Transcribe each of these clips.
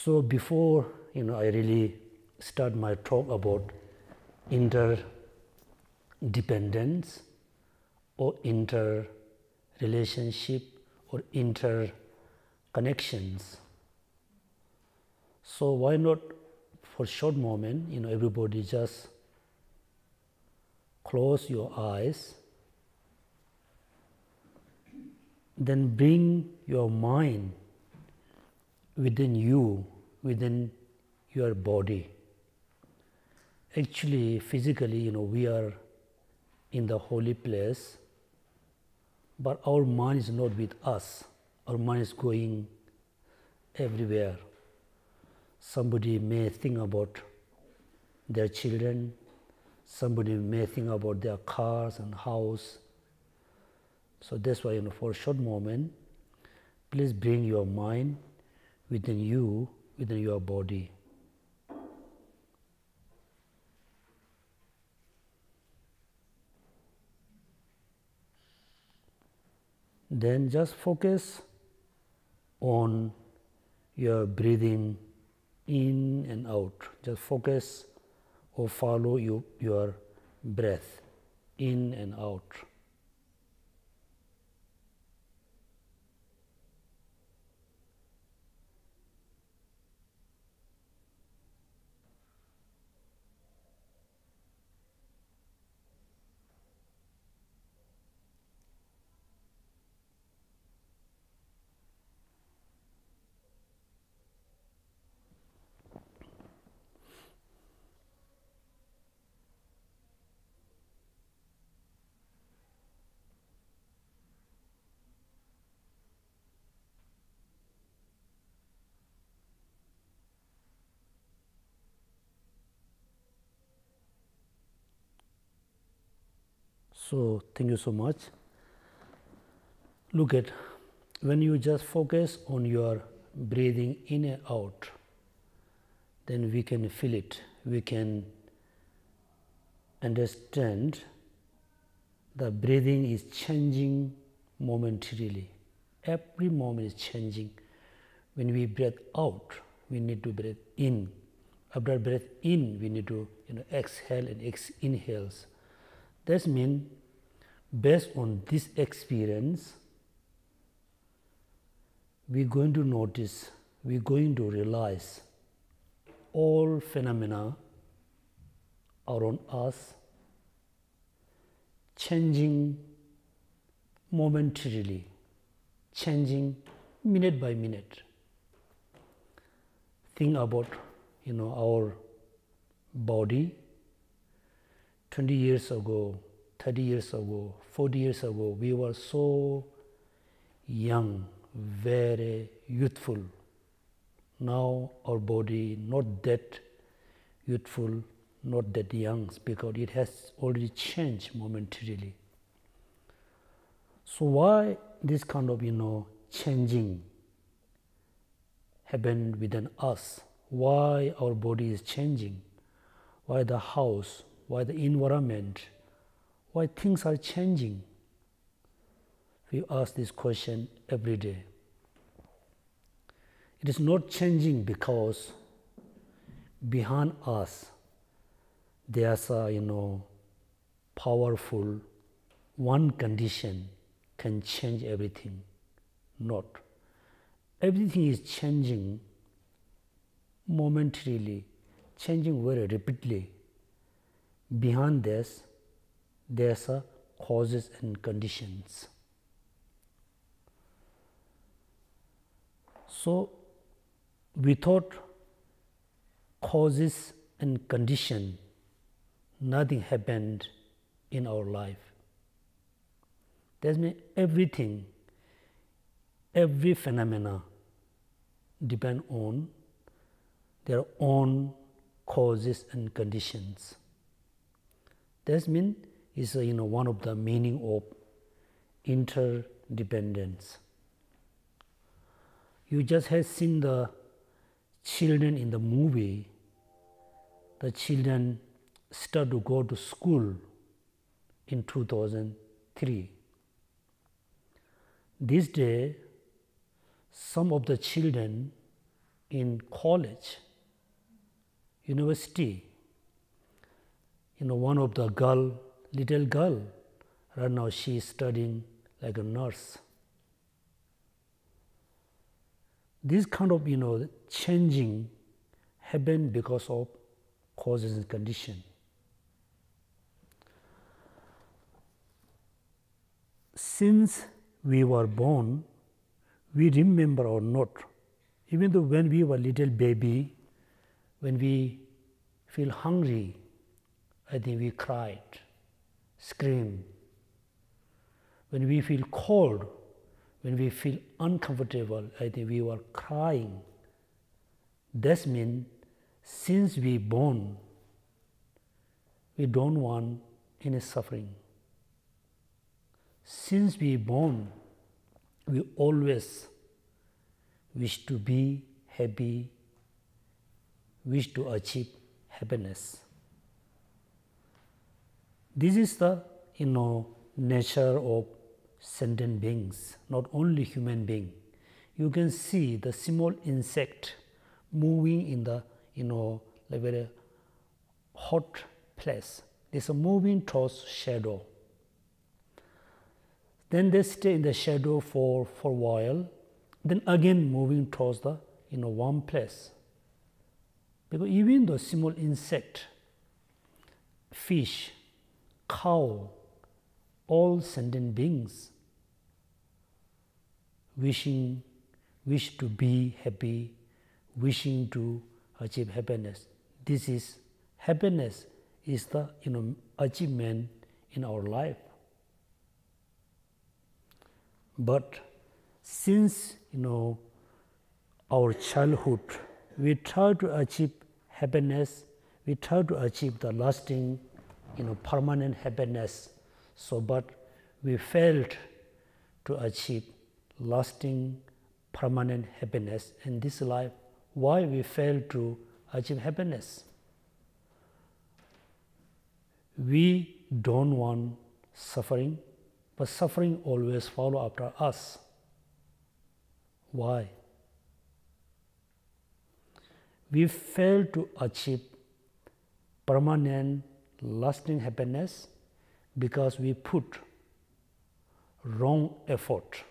So before I really start my talk about interdependence or interrelationship or interconnections, so why not for a short moment, everybody just close your eyes, then bring your mind within you, within your body. Actually, physically, we are in the holy place, but our mind is not with us. Our mind is going everywhere. Somebody may think about their children, somebody may think about their cars and house. So that's why, for a short moment, please bring your mind within you, within your body. Then just focus on your breathing in and out. Just focus or follow your breath in and out. So thank you so much. Look at, when you just focus on your breathing in and out, then we can feel it. We can understand the breathing is changing momentarily. Every moment is changing. When we breathe out, we need to breathe in. After breath in, we need to exhale and inhales. That means, based on this experience, we're going to notice, we're going to realize all phenomena around us changing momentarily, changing minute by minute. Think about our body. 20 years ago, 30 years ago, 40 years ago, we were so young, very youthful. Now our body not that youthful, not that young, because it has already changed momentarily. So why this kind of changing happened within us? Why our body is changing? Why the house? Why the environment? Why things are changing? We ask this question every day. It is not changing because behind us there's a powerful one condition can change everything. Not. Everything is changing momentarily, changing very rapidly. Behind this, there's a causes and conditions. So, without causes and condition, nothing happened in our life. That means everything, every phenomena depend on their own causes and conditions. That means is one of the meaning of interdependence. You just have seen the children in the movie. The children start to go to school in 2003. This day, some of the children in college, university, one of the little girl, right now she is studying like a nurse. This kind of, changing happen because of causes and condition. Since we were born, we remember or not, even though when we were little baby, when we feel hungry, I think we cried, screamed. When we feel cold, when we feel uncomfortable, I think we were crying. That means since we born, we don't want any suffering. Since we born, we always wish to be happy, wish to achieve happiness. This is the nature of sentient beings, not only human being. You can see the small insect moving in the like very hot place. There's a moving towards shadow. Then they stay in the shadow for a while, then again moving towards the warm place. Because even the small insect, fish, cow, all sentient beings wish to be happy, wishing to achieve happiness. This is happiness is the achievement in our life. But since our childhood, we try to achieve happiness, we try to achieve the lasting, permanent happiness. So, but we failed to achieve lasting, permanent happiness in this life. Why we failed to achieve happiness? We don't want suffering, but suffering always follow after us. Why? We fail to achieve permanent, lasting happiness because we put wrong effort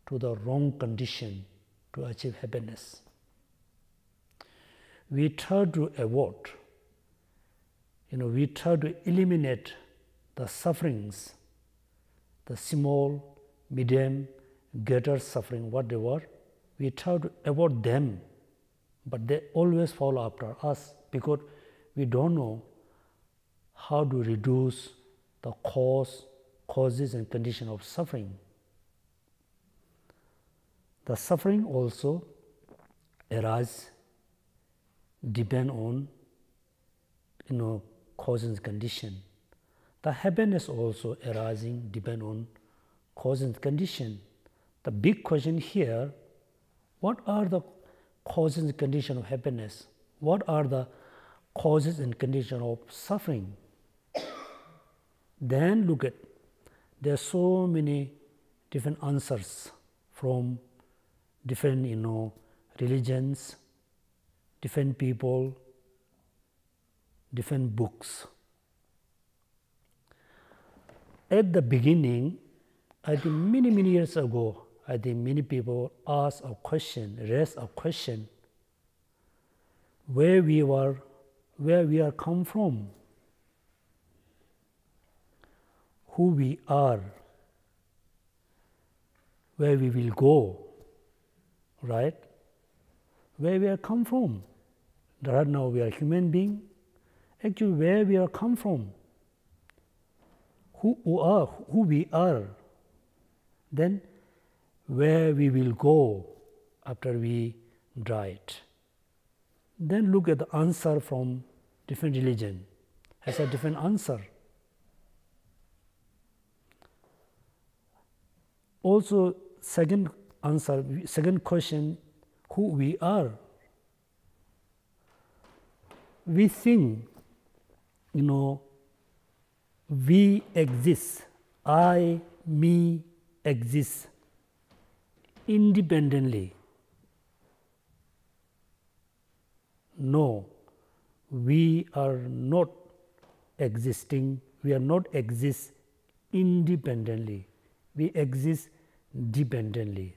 to the wrong condition to achieve happiness. We try to avoid, we try to eliminate the sufferings, the small, medium, greater suffering, whatever. We try to avoid them, but they always follow after us because we don't know how to reduce the causes and condition of suffering. The suffering also arises, depend on cause and condition. The happiness also arising depend on cause and condition. The big question here, what are the causes and condition of happiness? What are the causes and condition of suffering? Then look at, there are so many different answers from different religions, different people, different books. At the beginning, I think many years ago, I think many people asked a question, raised a question, where we are come from, who we are, where we will go, right? Where we are come from. Right now we are human being. Actually, where we are come from, who we are, then where we will go after we died. Then look at the answer from different religion, has a different answer. Also, second question, who we are. We think, we exist, I, me exist independently. no, we are not existing, we are not exist independently, we exist dependently.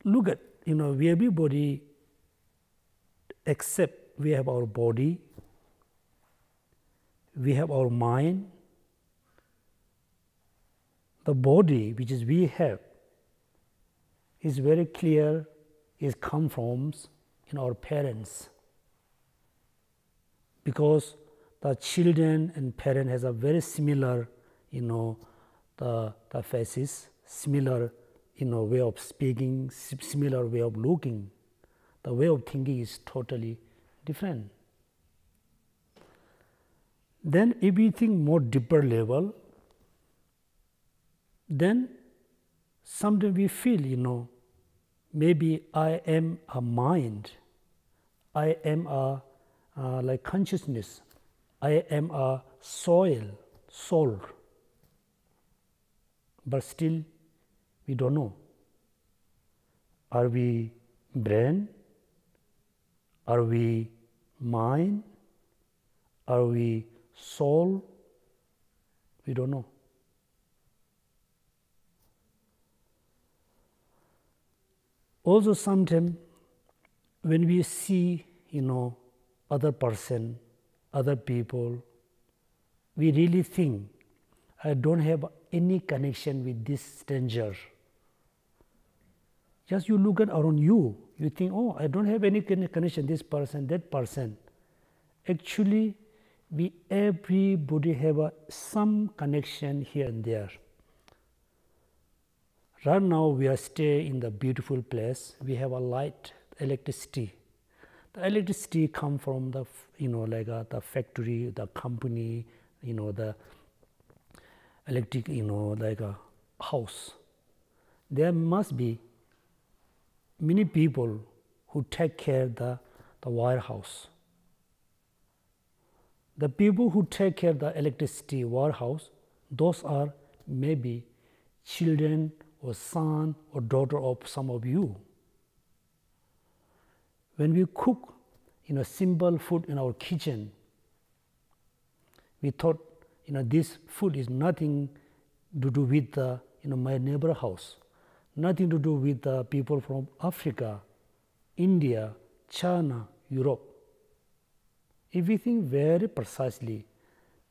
Look at, we everybody except we have our body, we have our mind. The body which is we have is very clear, is come from our parents, because the children and parent has a very similar, the faces, similar, way of speaking, similar way of looking. The way of thinking is totally different. Then if we think more deeper level, then sometimes we feel, maybe I am a mind, I am a like consciousness, I am a soul, but still we don't know. Are we brain? Are we mind? Are we soul? We don't know. Also sometimes when we see, other person, other people, we really think, I don't have any connection with this stranger. Just you look at around you, you think, oh, I don't have any connection, this person, that person. Actually, everybody have some connection here and there. Right now we are staying in the beautiful place. We have a light, electricity. The electricity come from the, the factory, the company, the electric, like a house. There must be many people who take care of the wire house. The people who take care of the electricity warehouse, those are maybe children or son or daughter of some of you. When we cook, simple food in our kitchen, we thought, this food is nothing to do with the, my neighbor house, nothing to do with the people from Africa, India, China, Europe. If we think very precisely,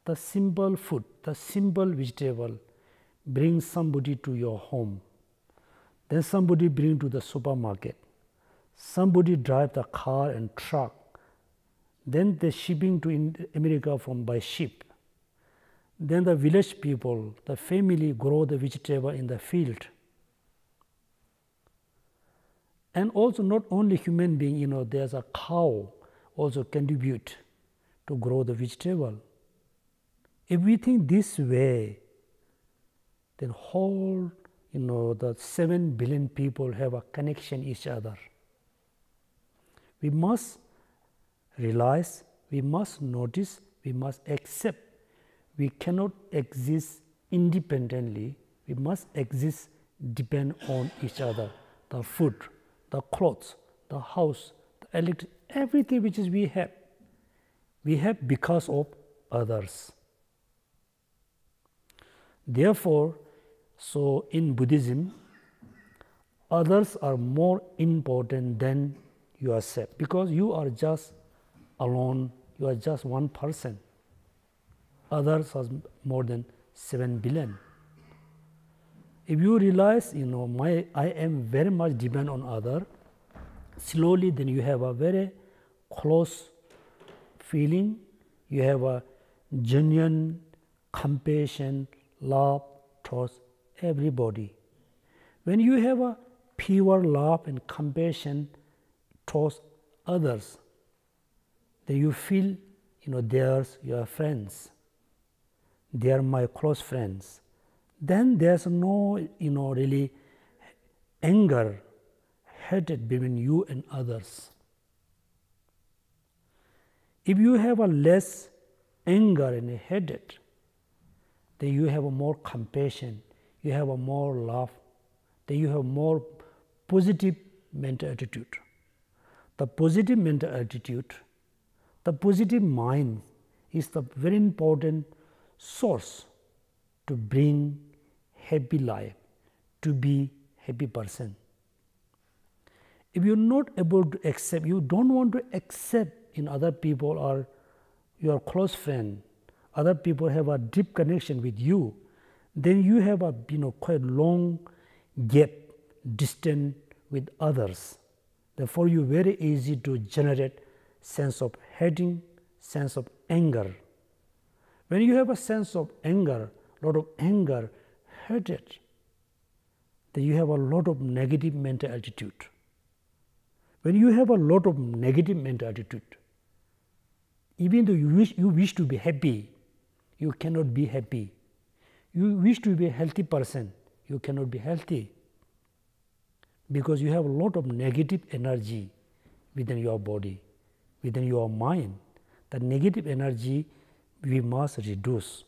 the simple food, the simple vegetable brings somebody to your home, then somebody bring to the supermarket, somebody drive the car and truck, then the shipping to America by ship, then the village people, the family grow the vegetable in the field. And also not only human being, there's a cow also contribute to grow the vegetable. If we think this way, then whole, the 7 billion people have a connection each other. We must realize, we must notice, we must accept we cannot exist independently. We must exist depend on each other. The food, the clothes, the house, the electric, everything which is we have because of others. Therefore, so in Buddhism, others are more important than yourself, because you are just alone, you are just one person. Others are more than 7 billion. If you realize, I am very much depend on other, slowly then you have a very close feeling, you have a genuine compassion, love towards everybody. When you have a pure love and compassion towards others, then you feel, they are your friends, they are my close friends. Then there's no, really anger, hatred between you and others. If you have a less anger and hatred, then you have a more compassion, you have a more love, then you have more positive mental attitude. The positive mental attitude, the positive mind is the very important source to bring happy life, to be happy person. If you are not able to accept, you don't want to accept in other people or your close friend, other people have a deep connection with you, then you have a quite long gap, distance with others. Therefore, you very easy to generate sense of hating, sense of anger. When you have a sense of anger, lot of anger, hatred, then you have a lot of negative mental attitude. When you have a lot of negative mental attitude, even though you wish to be happy, you cannot be happy. You wish to be a healthy person, you cannot be healthy, because you have a lot of negative energy within your body, within your mind. The negative energy we must reduce.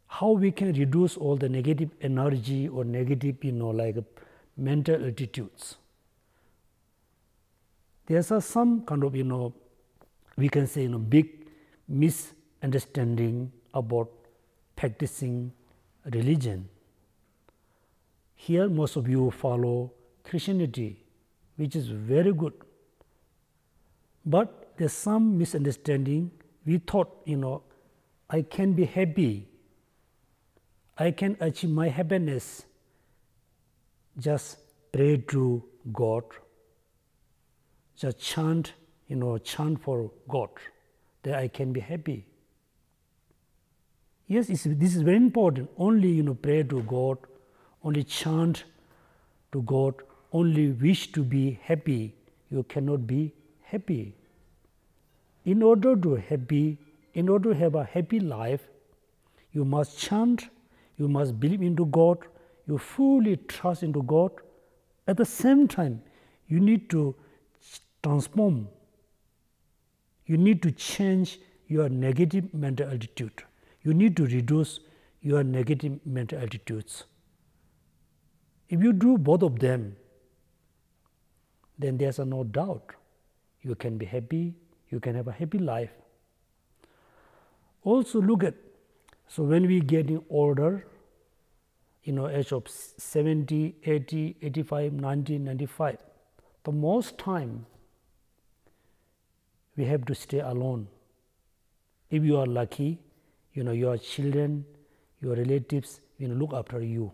How we can reduce all the negative energy or negative, like mental attitudes? There's some kind of, we can say, big misunderstanding about practicing religion. Here most of you follow Christianity, which is very good. But there's some misunderstanding. We thought, I can be happy, I can achieve my happiness, just pray to God, just chant, chant for God, that I can be happy. Yes, this is very important. Only, pray to God, only chant to God, only wish to be happy, you cannot be happy. In order to have a happy life, you must chant, you must believe into God, you fully trust into God. At the same time, you need to transform, you need to change your negative mental attitude. You need to reduce your negative mental attitudes. If you do both of them, then there's no doubt you can be happy, you can have a happy life. Also look at, so when we getting older, age of 70, 80, 85, 90, 95, the most time we have to stay alone. If you are lucky, your children, your relatives, look after you.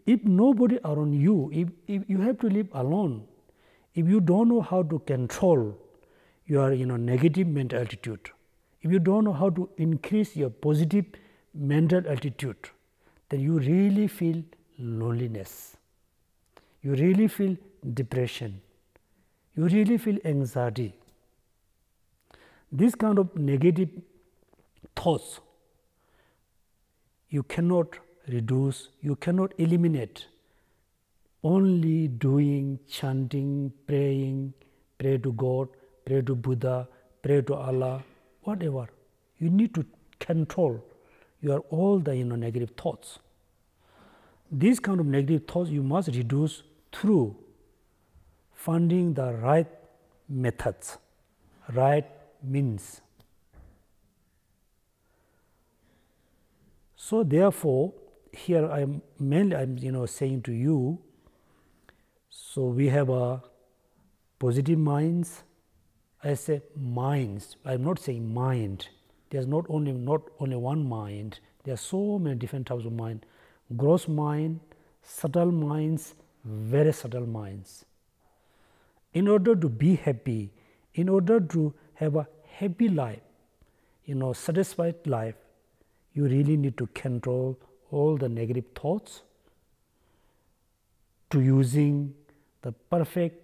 If nobody around you, if you have to live alone, if you don't know how to control your negative mental attitude, if you don't know how to increase your positive mental attitude, then you really feel loneliness, you really feel depression, you really feel anxiety. This kind of negative thoughts you cannot reduce, you cannot eliminate, only doing, chanting, praying, pray to God, pray to Buddha, pray to Allah, whatever. You need to control all the negative thoughts. These kind of negative thoughts you must reduce through finding the right methods, right means. So therefore, here I'm saying to you, so we have a positive minds. I say minds, I'm not saying mind. There's not only one mind, there are so many different types of mind. Gross mind, subtle minds, very subtle minds. In order to be happy, in order to have a happy life, satisfied life, you really need to control all the negative thoughts, to using the perfect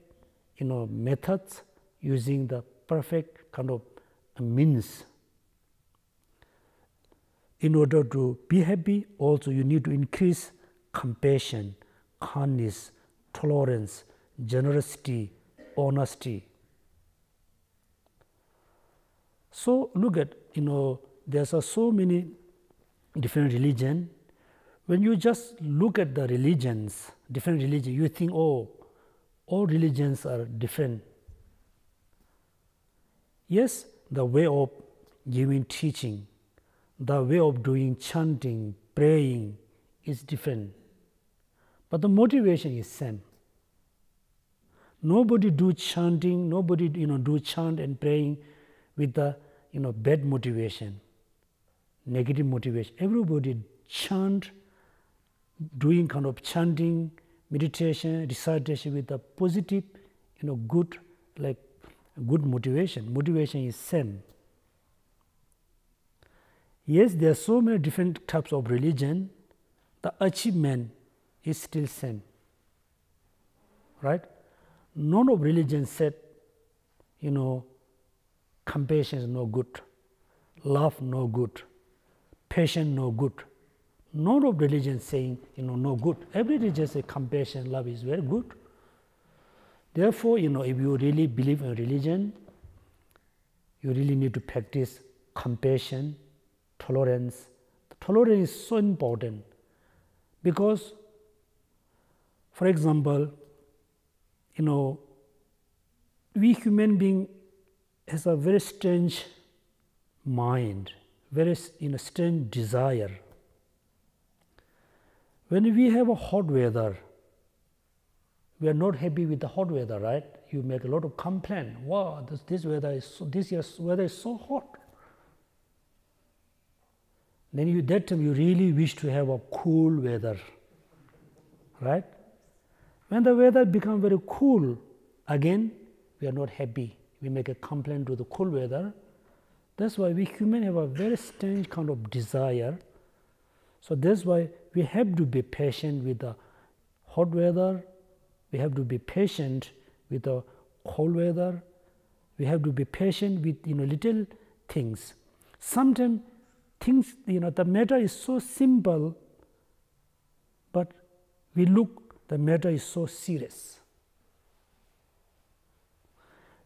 methods, using the perfect kind of means. In order to be happy, also you need to increase compassion, kindness, tolerance, generosity, honesty. So look at, there's so many different religions when you just look at the religions, different religions, you think, oh, all religions are different. Yes, the way of giving teaching, the way of doing chanting, praying is different, but the motivation is same. Nobody do chanting, nobody do chant and praying with the bad motivation, negative motivation. Everybody chant, doing kind of chanting, meditation, recitation with a positive, good, like good motivation. Motivation is same. Yes, there are so many different types of religion. The achievement is still same, right? None of religion said, compassion is no good, love no good, patience no good. None of religion saying, no good. Every religion says compassion, love is very good. Therefore, if you really believe in religion, you really need to practice compassion, tolerance. Tolerance is so important because, for example, we human being has a very strange mind, very strange desire. When we have a hot weather, we are not happy with the hot weather, right? You make a lot of complaint. Wow, this year's weather is so hot. Then that time you really wish to have a cool weather, right? When the weather becomes very cool, again we are not happy. We make a complaint to the cool weather. That's why we humans have a very strange kind of desire. So that's why we have to be patient with the hot weather. We have to be patient with the cold weather. We have to be patient with little things. Sometimes things, the matter is so simple, but we look, the matter is so serious.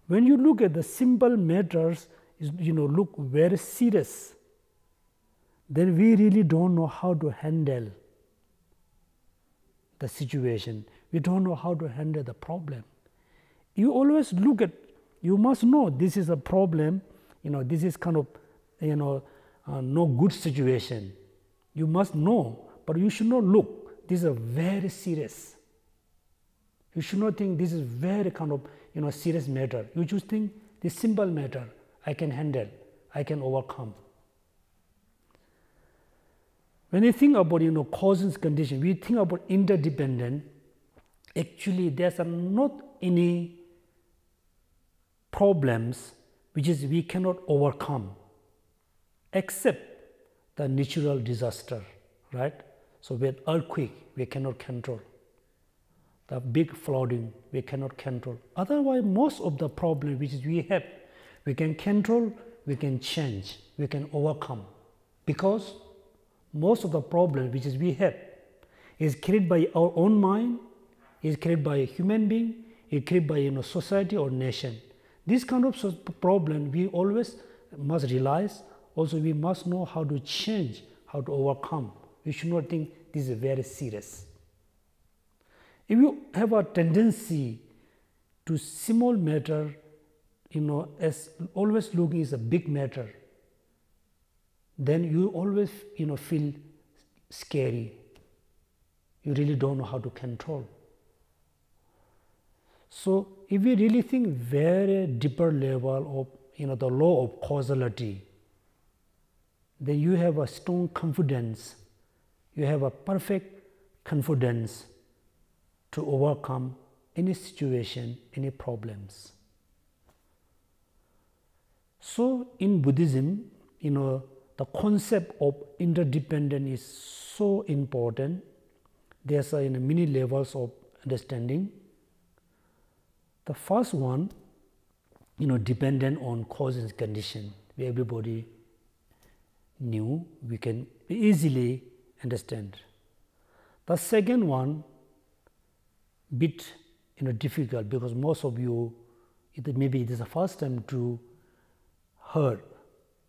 When you look at the simple matters, look very serious, then we really don't know how to handle the situation. We don't know how to handle the problem. You always look at, you must know this is a problem, this is kind of, no good situation. You must know, but you should not look, this is very serious. You should not think this is very kind of, serious matter. You just think this simple matter, I can handle, I can overcome. When you think about, causes condition, we think about interdependent. Actually, there's not any problems which is we cannot overcome, except the natural disaster, right? So with earthquake, we cannot control. The big flooding, we cannot control. Otherwise, most of the problem which is we have, we can control, we can change, we can overcome. Because most of the problem which is we have is created by our own mind, is created by a human being, is created by society or nation. This kind of problem we always must realize. Also, we must know how to change, how to overcome. We should not think this is very serious. If you have a tendency to small matter, as always looking is a big matter, then you always, feel scary. You really don't know how to control. So, if we really think very deeper level of, the law of causality, then you have a strong confidence, you have a perfect confidence to overcome any situation, any problems. So, in Buddhism, the concept of interdependence is so important. There's many levels of understanding. The first one, dependent on cause and condition. Everybody knew, we can easily understand. The second one, bit difficult because most of you, maybe it is the first time to heard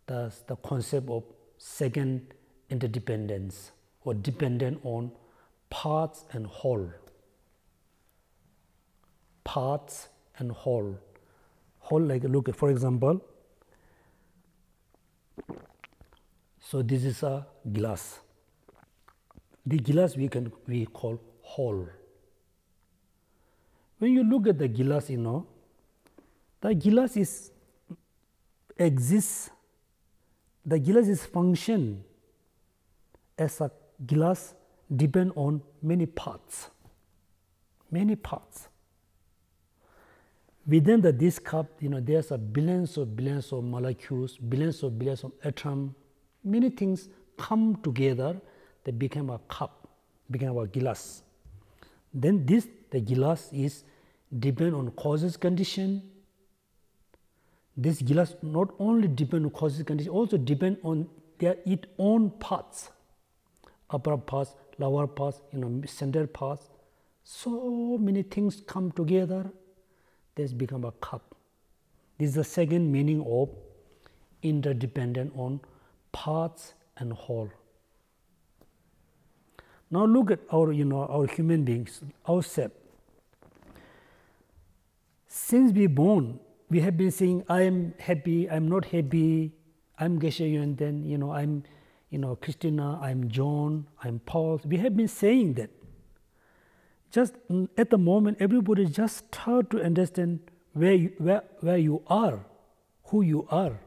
the concept of second interdependence or dependent on parts and whole. Parts and whole. Whole, like look, for example, so this is a glass. The glass we call whole. When you look at the glass, the glass exists. The glass is function as a glass depend on many parts. Many parts. Within this cup, there's a billions of molecules, billions of atoms. Many things come together. They become a cup, become a glass. Then the glass is depend on causes condition. This glass not only depend on causes condition, also depend on its own parts, upper parts, lower parts, center parts. So many things come together. This become a cup. This is the second meaning of interdependent on parts and whole. Now look at our human beings, ourselves. Since we born, we have been saying, I am happy, I am not happy, I am Geshe Yonten, I am Christina, I am John, I am Paul. We have been saying that. Just at the moment, everybody just start to understand where you are, who you are.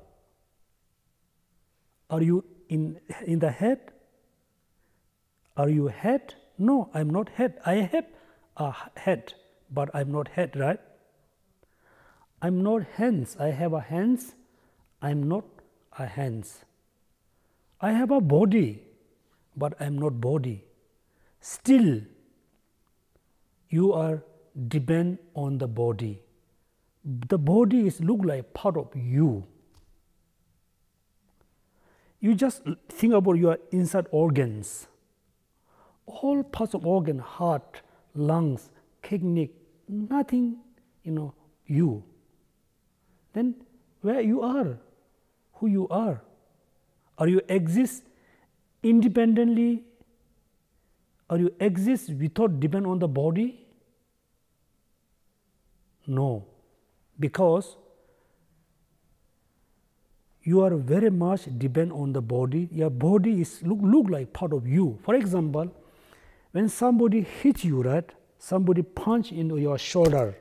Are you in the head? Are you head? No, I'm not head. I have a head, but I'm not head, right? I'm not hands. I have a hands. I'm not a hands. I have a body, but I'm not body. Still, you are depend on the body. The body look like part of you. You just think about your inside organs. All parts of organ, heart, lungs, kidney, nothing, you. Then where you are, who you are you exist independently? Or you exist without depend on the body? No, because you are very much depend on the body. Your body look like part of you. For example, when somebody hits you, right? Somebody punch into your shoulder.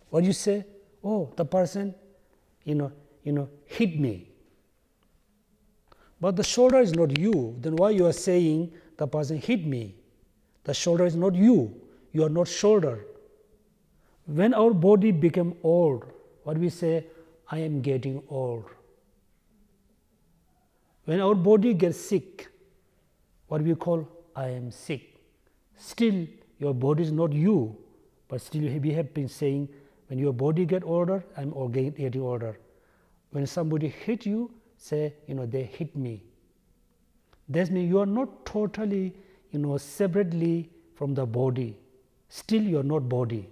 What do you say? Oh, the person, hit me. But the shoulder is not you. Then why you are saying the person hit me? The shoulder is not you. You are not shoulder. When our body become old, what we say? I am getting old. When our body gets sick, what we call? I am sick. Still, your body is not you, but still we have been saying, when your body get older, I'm getting older. When somebody hit you, say, they hit me. That means you are not totally, separately from the body. Still, you are not body.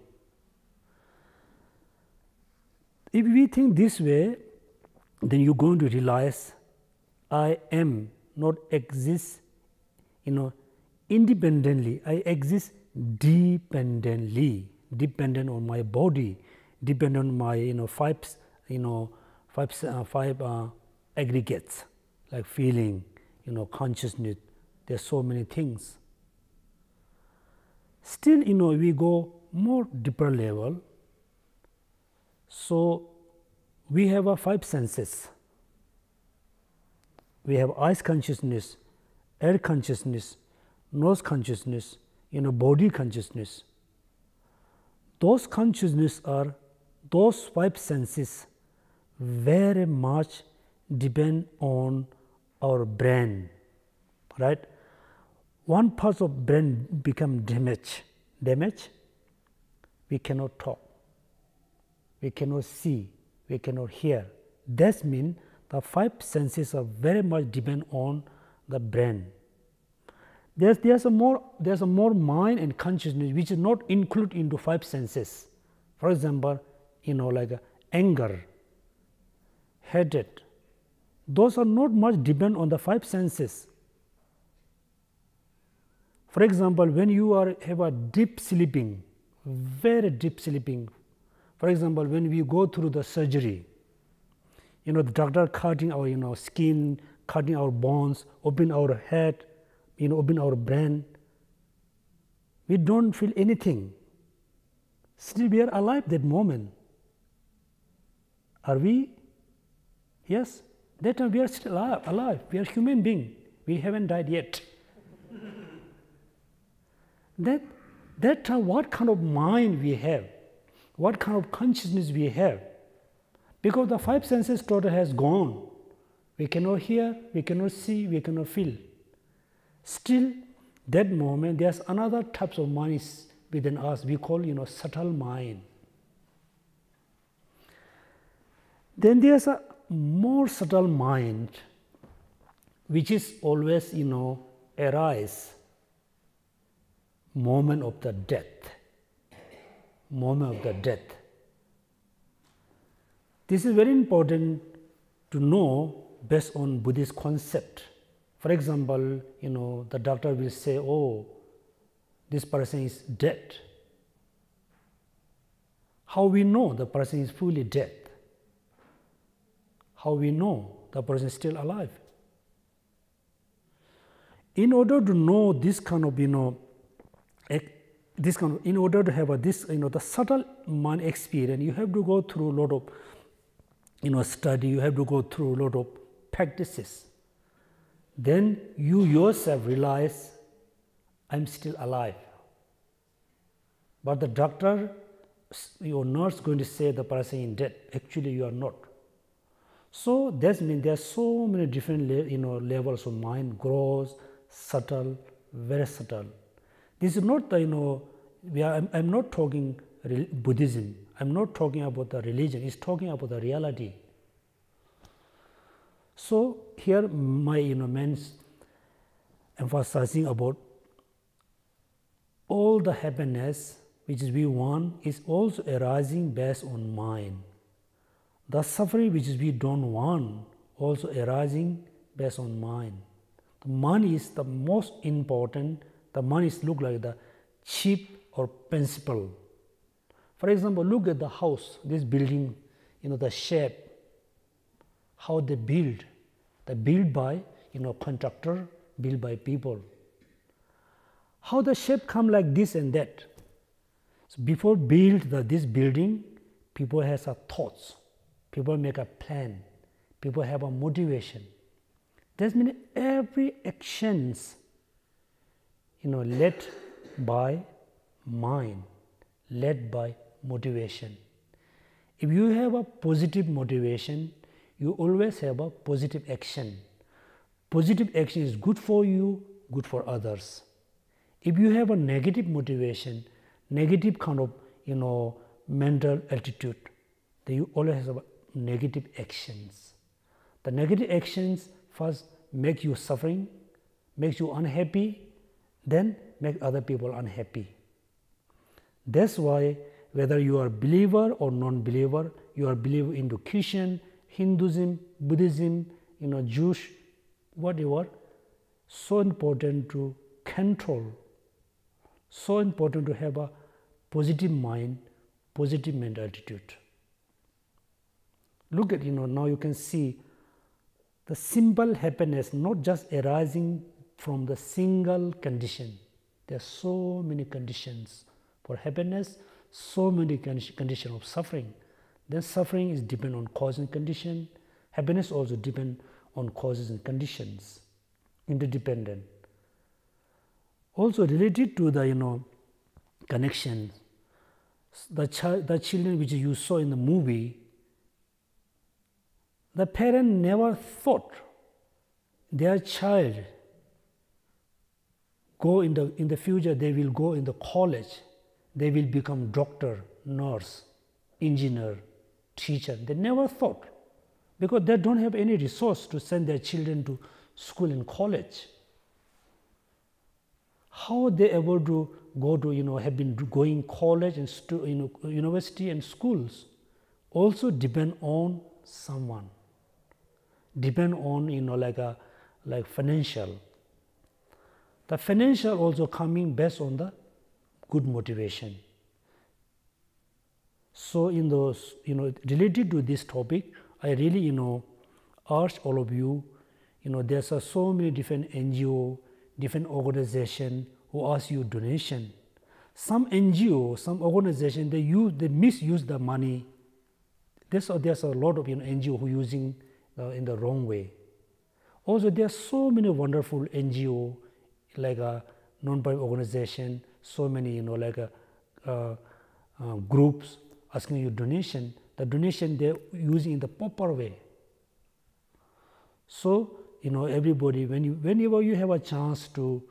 If we think this way, then you're going to realize I am not exist, independently. I exist dependently, dependent on my body, dependent on my five aggregates like feeling, consciousness. There's so many things. Still, we go more deeper level. So we have our five senses. We have eyes consciousness, air consciousness, nose consciousness, body consciousness. Those consciousness are, those five senses very much depend on our brain, right? One part of brain become damaged, we cannot talk, we cannot see, we cannot hear. That means the five senses are very much depend on the brain. There's a more mind and consciousness which is not included into five senses. For example, like anger, hatred. Those are not much depend on the five senses. For example, when you have a deep sleeping, very deep sleeping, for example, when we go through the surgery, the doctor cutting our skin, cutting our bones, open our head, open our brain, we don't feel anything. Still we are alive that moment. Are we? Yes, that time we are still alive. We are human being. We haven't died yet. That time what kind of mind we have, what kind of consciousness we have. Because the five senses total has gone. We cannot hear, we cannot see, we cannot feel. Still, that moment, there's another types of mind is within us. We call, subtle mind. Then there's a more subtle mind, which is always, arise moment of the death. Moment of the death. This is very important to know based on Buddhist concept. For example, the doctor will say, oh, this person is dead. How we know the person is fully dead? How we know the person is still alive? In order to know this kind of, in order to have the subtle mind experience, you have to go through a lot of, study, you have to go through a lot of practices. Then you yourself realize, I'm still alive. But the doctor, your nurse going to say the person is dead. Actually, you are not. So that means there are so many different levels of mind, gross, subtle, very subtle. This is not I'm not talking Buddhism. I'm not talking about the religion. It's talking about the reality. So here my means emphasizing about all the happiness which we want is also arising based on mind. The suffering which we don't want also arising based on mind. The mind is the most important. The mind is look like the chief or principal. For example, look at the house, this building, the shape, how they build. They build by contractor, built by people. How the shape come like this and that. So before build this building, people has a thoughts. People make a plan. People have a motivation. That means every actions, led by mind, led by motivation. If you have a positive motivation, you always have a positive action. Positive action is good for you, good for others. If you have a negative motivation, negative kind of mental attitude, then you always have negative actions. The negative actions first make you suffering, makes you unhappy, then make other people unhappy. That's why whether you are believer or non-believer, you are believer into Christian, Hinduism, Buddhism, Jewish, whatever, so important to control, so important to have a positive mind, positive mental attitude. Look at, now you can see the simple happiness not just arising from the single condition. There are so many conditions for happiness, so many conditions of suffering. Then suffering is depend on cause and condition. Happiness also depend on causes and conditions, interdependent. Also related to the connection, the children which you saw in the movie, the parent never thought their child go in the future, they will go in the college, they will become doctor, nurse, engineer, teacher. They never thought, because they don't have any resource to send their children to school and college. How are they able to go to, have been going college and university and schools? Also depend on someone, depend on, like financial. The financial also coming based on the good motivation. So in those, related to this topic, I really, urge all of you, there's so many different NGO, different organization who ask you donation. Some NGO, some organization, they misuse the money. There's a lot of NGO who using in the wrong way. Also, there are so many wonderful NGO, like a non-profit organization, so many groups asking you donation. The donation they're using in the proper way. So everybody, whenever you have a chance to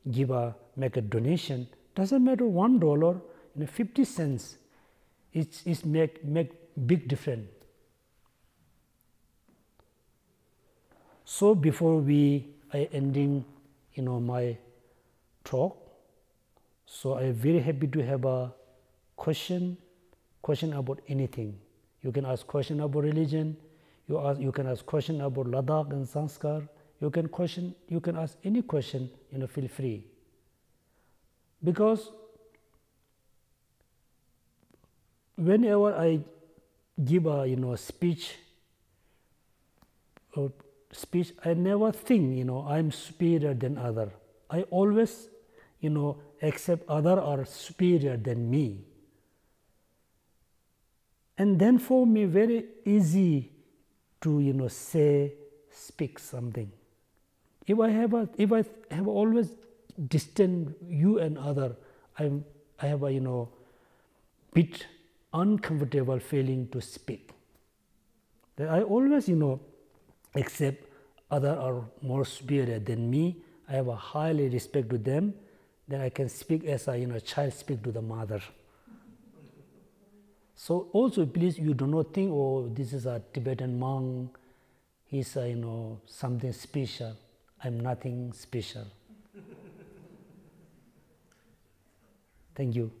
make a donation, doesn't matter $1, 50 cents, it's make big difference. So before I ending my talk, so I'm very happy to have a question about anything. You can ask question about religion, you can ask question about Ladakh and Sanskar, you can ask any question, feel free. Because whenever I give a speech, I never think I'm superior than other. I always accept other are superior than me. And then for me very easy to speak something. If I have always distant you and other, I have a bit uncomfortable feeling to speak. That I always accept other are more superior than me. I have a highly respect to them. Then I can speak as a child speak to the mother. So also please you do not think, oh, this is a Tibetan monk, he's something special. I'm nothing special. Thank you.